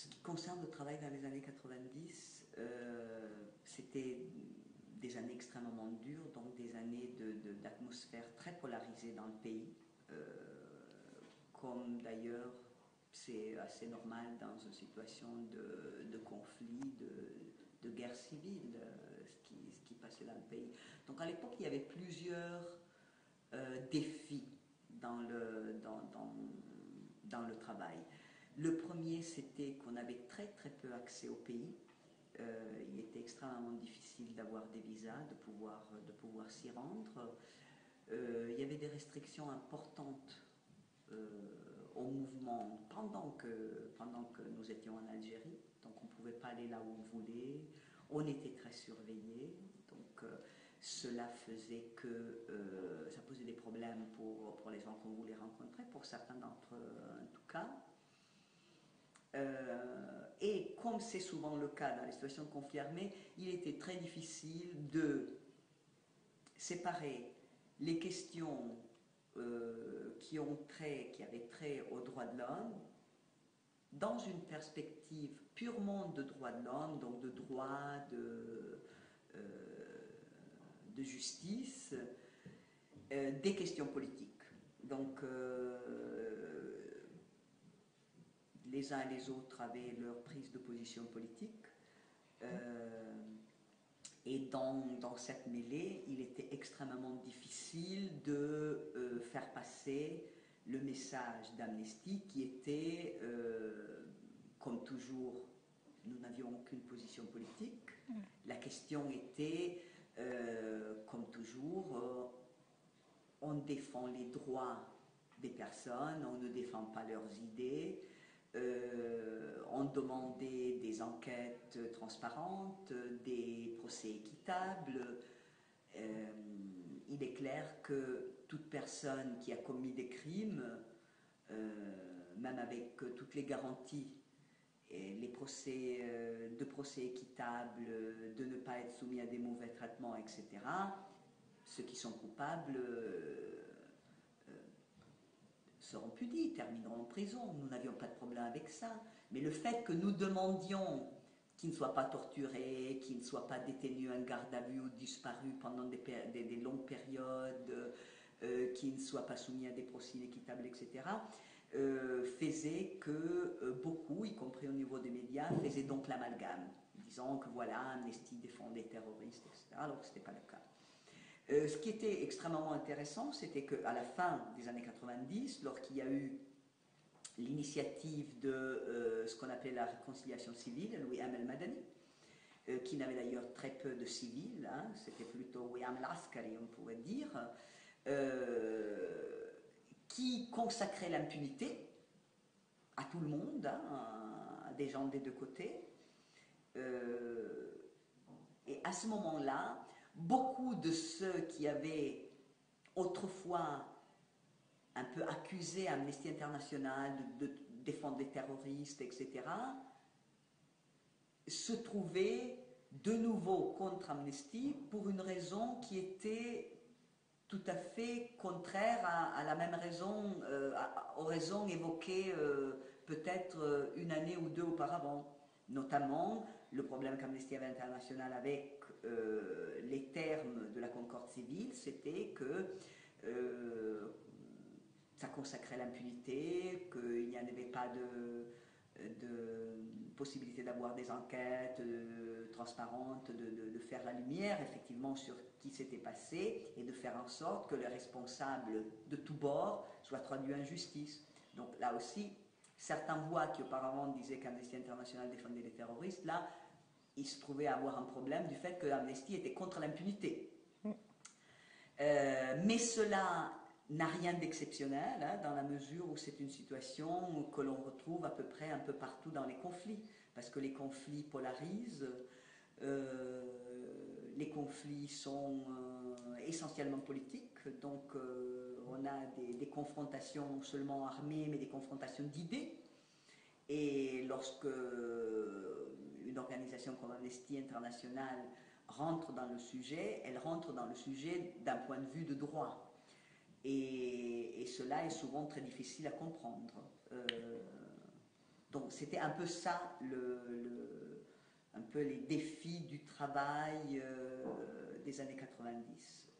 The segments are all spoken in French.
ce qui concerne le travail dans les années 90, c'était des années extrêmement dures, donc des années d'atmosphère très polarisée dans le pays, comme d'ailleurs c'est assez normal dans une situation de conflit, de guerre civile, ce qui passait dans le pays. Donc à l'époque, il y avait plusieurs défis dans le travail. Le premier, c'était qu'on avait très très peu accès au pays. Il était extrêmement difficile d'avoir des visas, de pouvoir s'y rendre. Il y avait des restrictions importantes au mouvement pendant que nous étions en Algérie. Donc on ne pouvait pas aller là où on voulait. On était très surveillés. Donc cela faisait que ça posait des problèmes pour les gens qu'on voulait rencontrer, pour certains d'entre eux en tout cas. Et comme c'est souvent le cas dans les situations de conflit armé, il était très difficile de séparer les questions qui avaient trait aux droits de l'homme dans une perspective purement de droits de l'homme, donc de droit, de justice, des questions politiques. Donc les uns et les autres avaient leur prise de position politique. Et dans cette mêlée, il était extrêmement difficile de faire passer le message d'Amnesty qui était, comme toujours, nous n'avions aucune position politique. La question était, comme toujours, on défend les droits des personnes, on ne défend pas leurs idées. On demandait des enquêtes transparentes, des procès équitables. Il est clair que toute personne qui a commis des crimes, même avec toutes les garanties, et les procès, de procès équitables, de ne pas être soumis à des mauvais traitements, etc., ceux qui sont coupables seront punis, termineront en prison. Nous n'avions pas de problème avec ça. Mais le fait que nous demandions qu'ils ne soient pas torturés, qu'ils ne soient pas détenus en garde à vue ou disparus pendant des longues périodes, qu'ils ne soient pas soumis à des procès inéquitables, etc., faisait que beaucoup, y compris au niveau des médias, faisaient donc l'amalgame, disant que voilà, Amnesty défend des terroristes, etc., alors que ce n'était pas le cas. Ce qui était extrêmement intéressant, c'était qu'à la fin des années 90, lorsqu'il y a eu l'initiative de ce qu'on appelait la réconciliation civile, Louis Amel Madani, qui n'avait d'ailleurs très peu de civils, hein, c'était plutôt Louis Amel Askari, on pourrait dire, qui consacrait l'impunité à tout le monde, hein, à des gens des deux côtés. Et à ce moment-là, beaucoup de ceux qui avaient autrefois un peu accusé Amnesty International de défendre des terroristes, etc., se trouvaient de nouveau contre Amnesty pour une raison qui était tout à fait contraire à la même raison, aux raisons évoquées peut-être une année ou deux auparavant. Notamment le problème qu'Amnesty International avec les termes de la concorde civile, c'était que ça consacrait l'impunité, qu'il n'y avait pas de possibilité d'avoir des enquêtes transparentes, de faire la lumière effectivement sur qui s'était passé et de faire en sorte que les responsables de tous bords soient traduits en justice. Donc là aussi, certaines voix qui auparavant disaient qu'Amnesty International défendait les terroristes, là, ils se trouvaient avoir un problème du fait que Amnesty était contre l'impunité. Mais cela n'a rien d'exceptionnel, hein, dans la mesure où c'est une situation que l'on retrouve à peu près un peu partout dans les conflits, parce que les conflits polarisent, les conflits sont essentiellement politiques, donc on a des confrontations non seulement armées, mais des confrontations d'idées. Et lorsque une organisation comme Amnesty International rentre dans le sujet, elle rentre dans le sujet d'un point de vue de droit. Et cela est souvent très difficile à comprendre. Donc c'était un peu ça, un peu les défis du travail des années 90.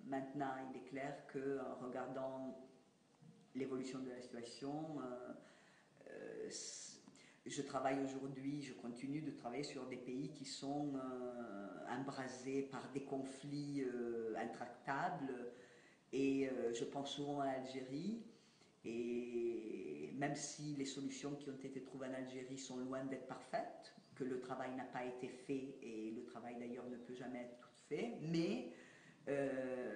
Maintenant, il est clair qu'en regardant l'évolution de la situation, je travaille aujourd'hui, je continue de travailler sur des pays qui sont embrasés par des conflits intractables, et je pense souvent à l'Algérie. Et même si les solutions qui ont été trouvées en Algérie sont loin d'être parfaites, que le travail n'a pas été fait, et le travail d'ailleurs ne peut jamais être tout fait, mais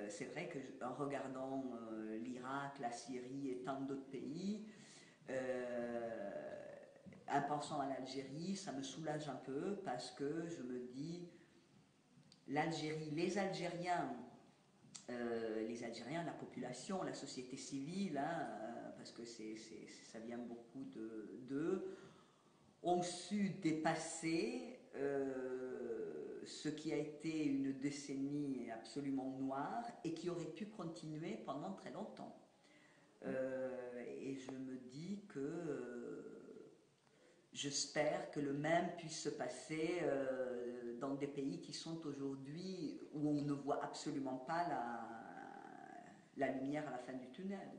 c'est vrai qu'en regardant l'Irak, la Syrie et tant d'autres pays, en pensant à l'Algérie, ça me soulage un peu parce que je me dis, l'Algérie, les Algériens, la population, la société civile, hein, parce que ça vient beaucoup d'eux, ont su dépasser ce qui a été une décennie absolument noire et qui aurait pu continuer pendant très longtemps. Et je me dis que j'espère que le même puisse se passer dans des pays qui sont aujourd'hui où on ne voit absolument pas la lumière à la fin du tunnel.